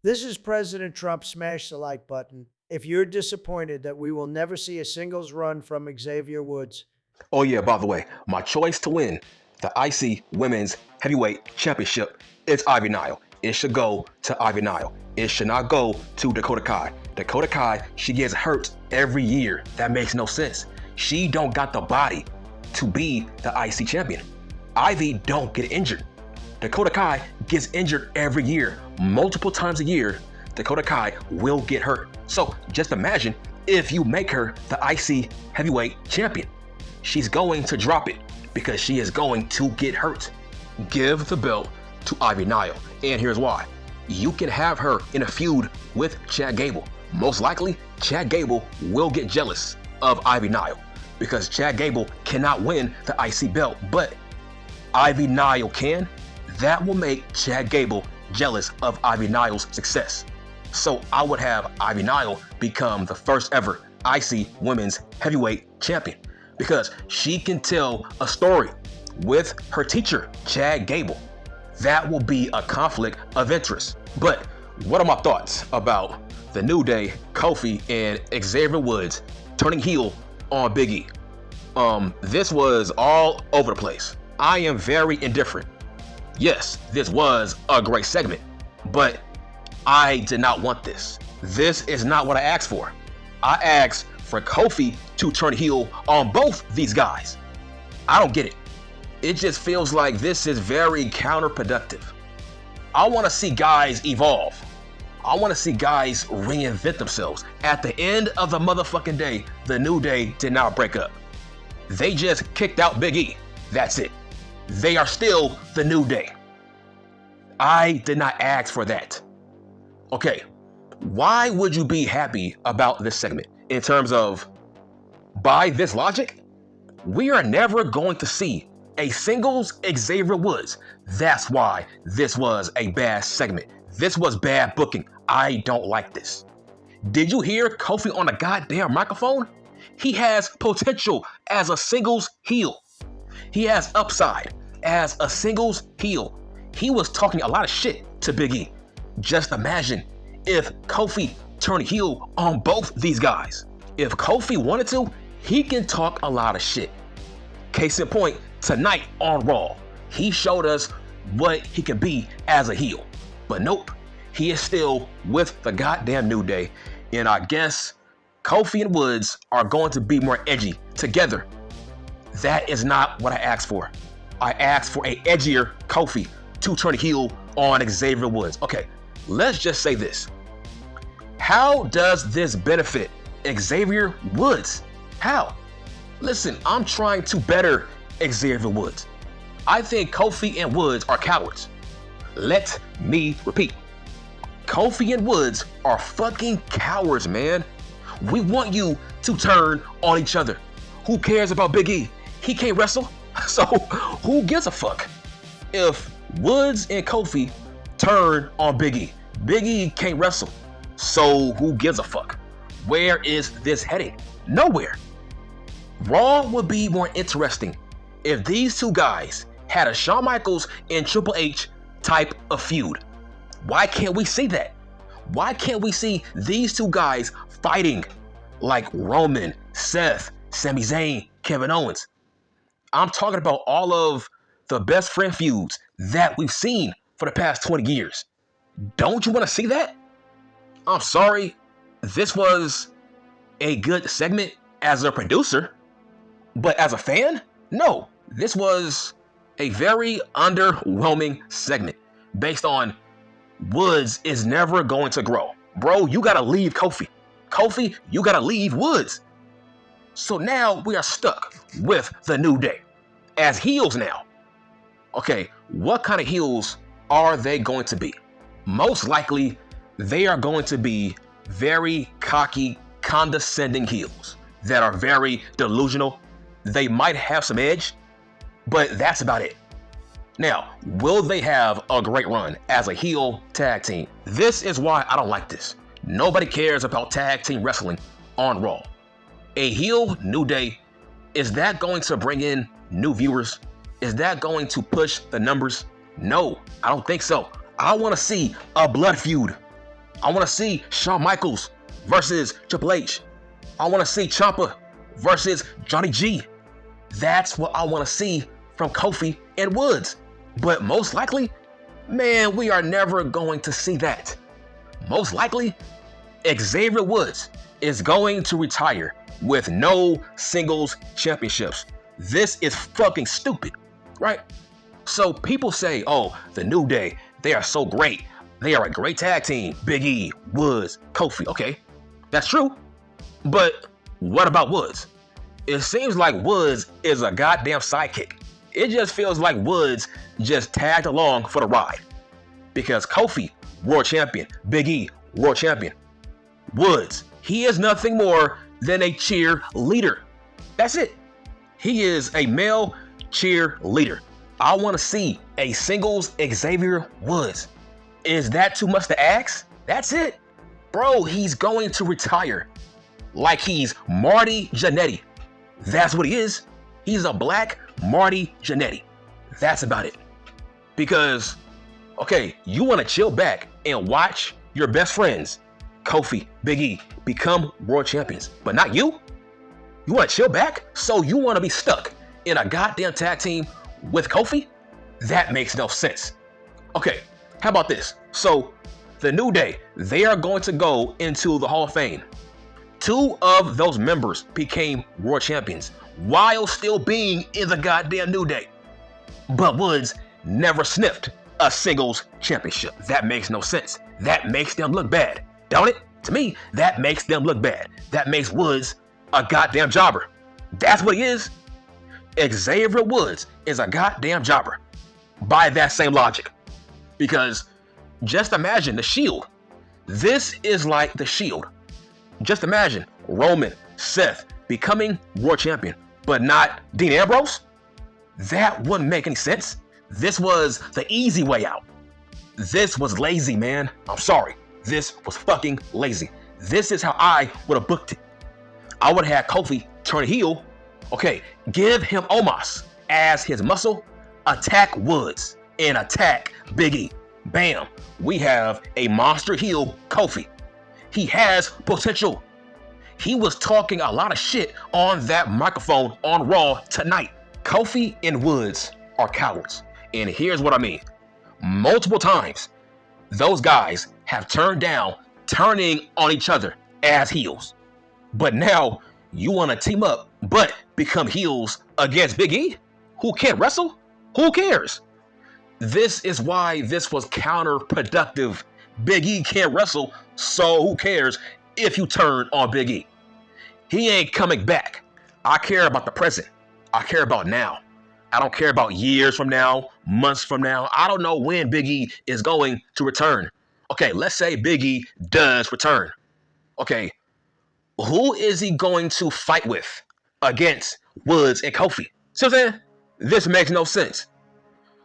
This is President Trump. Smash the like button. If you're disappointed that we will never see a singles run from Xavier Woods, Oh yeah, by the way, my choice to win the IC Women's Heavyweight Championship is Ivy Nile. It should go to Ivy Nile. It should not go to Dakota Kai. Dakota Kai, she gets hurt every year. That makes no sense. She don't got the body to be the IC champion. Ivy don't get injured. Dakota Kai gets injured every year. Multiple times a year, Dakota Kai will get hurt. So just imagine if you make her the IC Heavyweight Champion. She's going to drop it because she is going to get hurt. Give the belt to Ivy Nile. And here's why. You can have her in a feud with Chad Gable. Most likely, Chad Gable will get jealous of Ivy Nile because Chad Gable cannot win the IC belt, but Ivy Nile can. That will make Chad Gable jealous of Ivy Nile's success. So I would have Ivy Nile become the first ever IC Women's Heavyweight Champion because she can tell a story with her teacher, Chad Gable. That will be a conflict of interest. But what are my thoughts about the New Day, Kofi, and Xavier Woods turning heel on Big E? This was all over the place. I am very indifferent. Yes, this was a great segment, but I did not want this. This is not what I asked for. I asked for Kofi to turn heel on both these guys. I don't get it. It just feels like this is very counterproductive. I want to see guys evolve. I want to see guys reinvent themselves. At the end of the motherfucking day, the New Day did not break up. They just kicked out Big E. That's it. They are still the New Day. I did not ask for that. Okay, why would you be happy about this segment? In terms of, by this logic, we are never going to see a singles Xavier Woods. That's why this was a bad segment. This was bad booking. I don't like this. Did you hear Kofi on a goddamn microphone? He has potential as a singles heel. He has upside as a singles heel. He was talking a lot of shit to Big E. Just imagine if Kofi turned heel on both these guys. If Kofi wanted to, he can talk a lot of shit. Case in point, tonight on Raw, he showed us what he can be as a heel. But nope, he is still with the goddamn New Day. And I guess Kofi and Woods are going to be more edgy together. That is not what I asked for. I asked for a edgier Kofi to turn heel on Xavier Woods. Okay, let's just say this. How does this benefit Xavier Woods? How? Listen, I'm trying to better Xavier Woods. I think Kofi and Woods are cowards. Let me repeat. Kofi and Woods are fucking cowards, man. We want you to turn on each other. Who cares about Big E? He can't wrestle, so who gives a fuck? If Woods and Kofi turn on Big E, Big E can't wrestle, so who gives a fuck? Where is this heading? Nowhere. Raw would be more interesting if these two guys had a Shawn Michaels and Triple H type of feud. Why can't we see that? Why can't we see these two guys fighting like Roman, Seth, Sami Zayn, Kevin Owens? I'm talking about all of the best friend feuds that we've seen for the past 20 years. Don't you want to see that? I'm sorry, this was a good segment as a producer, but as a fan, no. This was a very underwhelming segment based on Woods is never going to grow. Bro, you gotta leave Kofi. Kofi, you gotta leave Woods. So now we are stuck with the New Day as heels now. Okay, what kind of heels are they going to be? Most likely, they are going to be very cocky, condescending heels that are very delusional. They might have some edge, but that's about it. Now, will they have a great run as a heel tag team? This is why I don't like this. Nobody cares about tag team wrestling on Raw. A heel New Day, is that going to bring in new viewers? Is that going to push the numbers? No, I don't think so. I want to see a blood feud. I want to see Shawn Michaels versus Triple H. I want to see Ciampa versus Johnny G. That's what I want to see from Kofi and Woods. But most likely, man, we are never going to see that. Most likely, Xavier Woods is going to retire with no singles championships. This is fucking stupid, right? So people say, oh, the New Day, they are so great. They are a great tag team. Big E, Woods, Kofi. Okay, that's true. But what about Woods? It seems like Woods is a goddamn sidekick. It just feels like Woods just tagged along for the ride. Because Kofi, world champion. Big E, world champion. Woods, he is nothing more than a cheerleader. That's it. He is a male cheerleader. I want to see a singles Xavier Woods. Is that too much to ask? That's it. Bro, he's going to retire like he's Marty Jannetty. That's what he is. He's a black Marty Jannetty. That's about it. Because, okay, you want to chill back and watch your best friends, Kofi, Big E, become world champions, but not you? You want to chill back? So you want to be stuck in a goddamn tag team with Kofi? That makes no sense. Okay, how about this? So, the New Day, they are going to go into the Hall of Fame. 2 of those members became world champions while still being in the goddamn New Day. But Woods never sniffed a singles championship. That makes no sense. That makes them look bad, don't it? To me, that makes them look bad. That makes Woods a goddamn jobber. That's what he is. Xavier Woods is a goddamn jobber by that same logic. Because just imagine the Shield. This is like the Shield. Just imagine Roman, Seth becoming world champion, but not Dean Ambrose. That wouldn't make any sense. This was the easy way out. This was lazy, man. I'm sorry. This was fucking lazy. This is how I would have booked it. I would have had Kofi turn heel. Okay, give him Omos as his muscle, attack Woods, and attack Big E. Bam, we have a monster heel Kofi. He has potential. He was talking a lot of shit on that microphone on Raw tonight. Kofi and Woods are cowards. And here's what I mean. Multiple times, those guys have turned down turning on each other as heels. But now you want to team up but become heels against Big E? Who can't wrestle? Who cares? This is why this was counterproductive. Big E can't wrestle, so who cares if you turn on Big E? He ain't coming back. I care about the present. I care about now. I don't care about years from now, months from now. I don't know when Big E is going to return. Okay, let's say Big E does return. Okay, who is he going to fight with against Woods and Kofi? See what I'm saying? This makes no sense.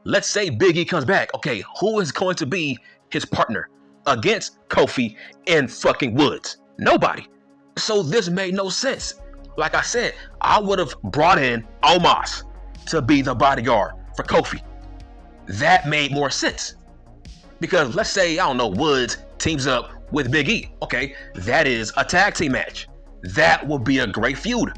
Let's say Big E comes back. Okay, who is going to be his partner against Kofi and fucking Woods? Nobody. So this made no sense. Like I said, I would have brought in Omos to be the bodyguard for Kofi. That made more sense. Because let's say, I don't know, Woods teams up with Big E. Okay, that is a tag team match. That will be a great feud.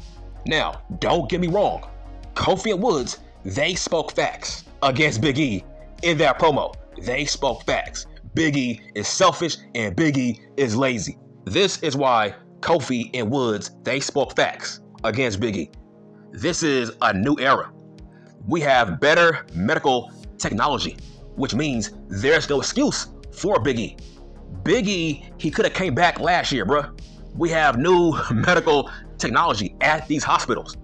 Now, don't get me wrong. Kofi and Woods, they spoke facts against Big E in that promo. They spoke facts. Big E is selfish and Big E is lazy. This is why Kofi and Woods, they spoke facts against Big E. This is a new era. We have better medical technology, which means there's no excuse for Big E. Big E, he could have came back last year, bruh. We have new medical technology at these hospitals.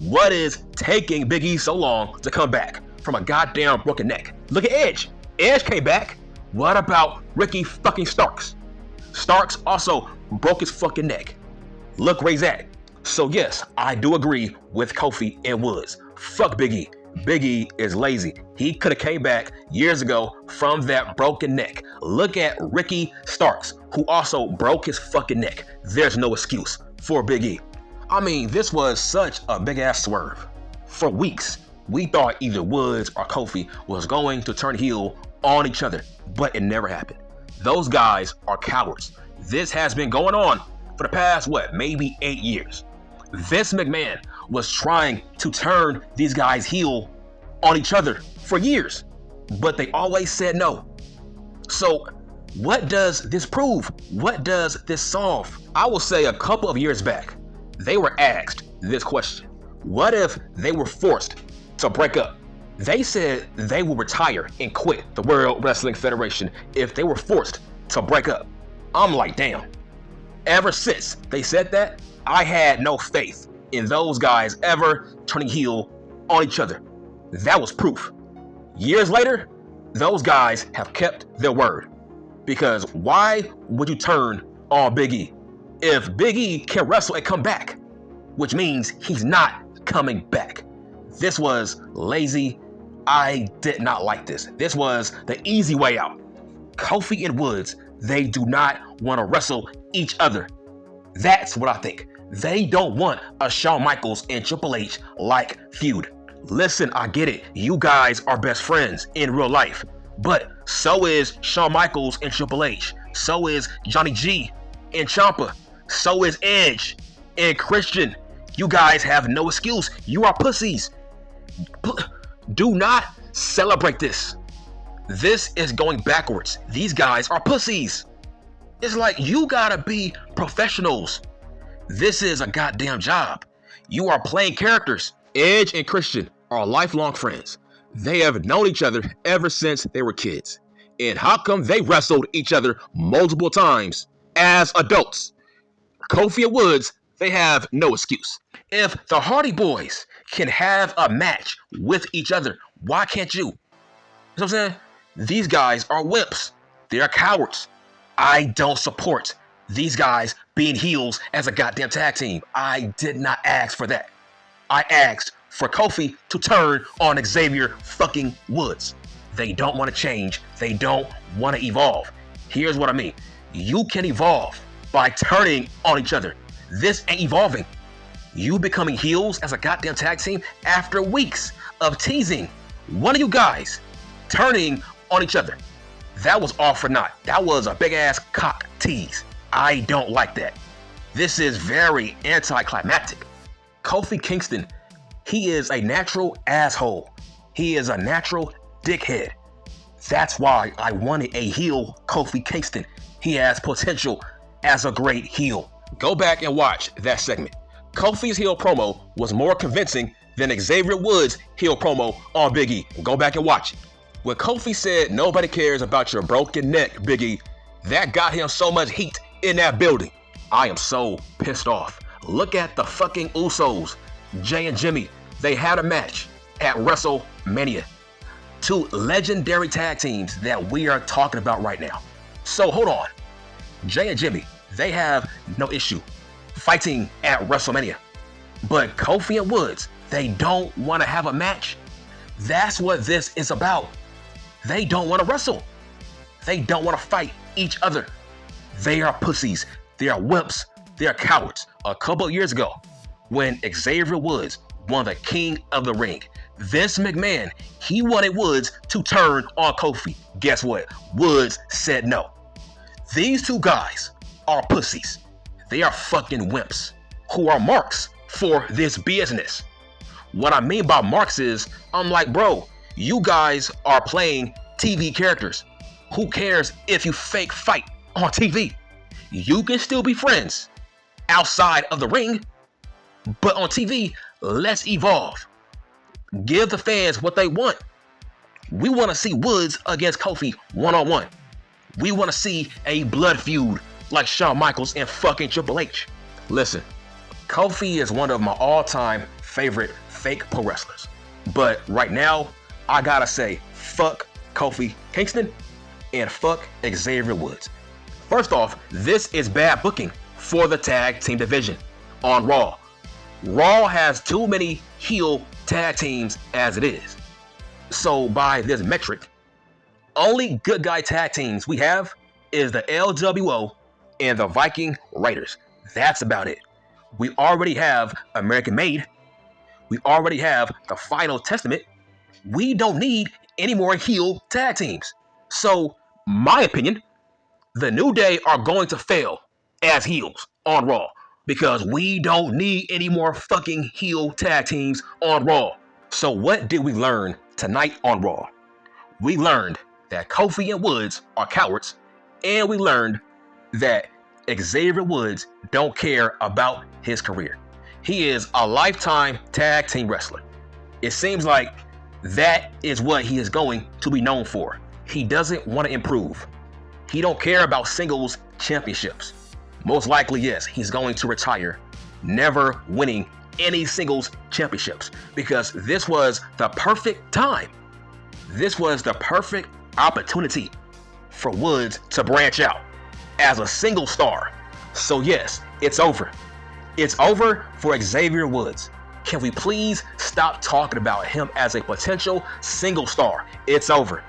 What is taking Big E so long to come back from a goddamn broken neck? Look at Edge. Edge came back. What about Ricky fucking Starks? Starks also broke his fucking neck. Look where he's at. So yes, I do agree with Kofi and Woods. Fuck Big E. Big E is lazy. He could have came back years ago from that broken neck. Look at Ricky Starks, who also broke his fucking neck. There's no excuse for Big E. I mean, this was such a big ass swerve. For weeks, we thought either Woods or Kofi was going to turn heel on each other, but it never happened. Those guys are cowards. This has been going on for the past, maybe 8 years. Vince McMahon was trying to turn these guys heel on each other for years, but they always said no. So what does this prove? What does this solve? I will say a couple of years back, they were asked this question. What if they were forced to break up? They said they will retire and quit the World Wrestling Federation if they were forced to break up. I'm like, damn. Ever since they said that, I had no faith in those guys ever turning heel on each other. That was proof. Years later, those guys have kept their word. Because why would you turn on Big E? If Big E can wrestle and come back, which means he's not coming back. This was lazy. I did not like this. This was the easy way out. Kofi and Woods, they do not want to wrestle each other. That's what I think. They don't want a Shawn Michaels and Triple H like feud. Listen, I get it. You guys are best friends in real life. But so is Shawn Michaels and Triple H. So is Johnny G and Ciampa. So is Edge and Christian. You guys have no excuse. You are pussies. Do not celebrate this. This is going backwards. These guys are pussies. It's like you gotta be professionals. This is a goddamn job. You are playing characters. Edge and Christian are lifelong friends. They have known each other ever since they were kids. And how come they wrestled each other multiple times as adults? Kofi and Woods, they have no excuse. If the Hardy Boys can have a match with each other, why can't you? You know what I'm saying? These guys are wimps. They are cowards. I don't support these guys being heels as a goddamn tag team. I did not ask for that. I asked for Kofi to turn on Xavier fucking Woods. They don't want to change. They don't want to evolve. Here's what I mean. You can evolve by turning on each other. This ain't evolving. You becoming heels as a goddamn tag team after weeks of teasing one of you guys turning on each other. That was all for naught. That was a big ass cock tease. I don't like that. This is very anticlimactic. Kofi Kingston, he is a natural asshole. He is a natural dickhead. That's why I wanted a heel Kofi Kingston. He has potential as a great heel. Go back and watch that segment. Kofi's heel promo was more convincing than Xavier Woods' heel promo on Big E. Go back and watch it. When Kofi said nobody cares about your broken neck, Big E, that got him so much heat in that building. I am so pissed off. Look at the fucking Usos. Jay and Jimmy, they had a match at WrestleMania. Two legendary tag teams that we are talking about right now. So hold on. Jay and Jimmy, they have no issue fighting at WrestleMania. But Kofi and Woods, they don't want to have a match. That's what this is about. They don't want to wrestle. They don't want to fight each other. They are pussies. They are wimps. They are cowards. A couple of years ago, when Xavier Woods won the King of the Ring, Vince McMahon, he wanted Woods to turn on Kofi. Guess what? Woods said no. These two guys are pussies. They are fucking wimps who are marks for this business. What I mean by marks is, I'm like, bro, you guys are playing TV characters. Who cares if you fake fight on TV? You can still be friends outside of the ring, but on TV, let's evolve. Give the fans what they want. We want to see Woods against Kofi one-on-one. We want to see a blood feud like Shawn Michaels and fucking Triple H. Listen, Kofi is one of my all-time favorite fake pro wrestlers. But right now, I gotta say, fuck Kofi Kingston and fuck Xavier Woods. First off, this is bad booking for the tag team division on Raw. Raw has too many heel tag teams as it is. So by this metric, only good guy tag teams we have is the LWO and the Viking Raiders. That's about it. We already have American Made. We already have the Final Testament. We don't need any more heel tag teams. So, my opinion, The New Day are going to fail as heels on Raw because we don't need any more fucking heel tag teams on Raw. So what did we learn tonight on Raw? We learned that Kofi and Woods are cowards, and we learned that Xavier Woods don't care about his career. He is a lifetime tag team wrestler. It seems like that is what he is going to be known for. He doesn't want to improve. He don't care about singles championships. Most likely, yes, he's going to retire, never winning any singles championships, because this was the perfect time. This was the perfect opportunity for Woods to branch out as a single star. So yes, it's over. It's over for Xavier Woods. Can we please stop talking about him as a potential single star? It's over.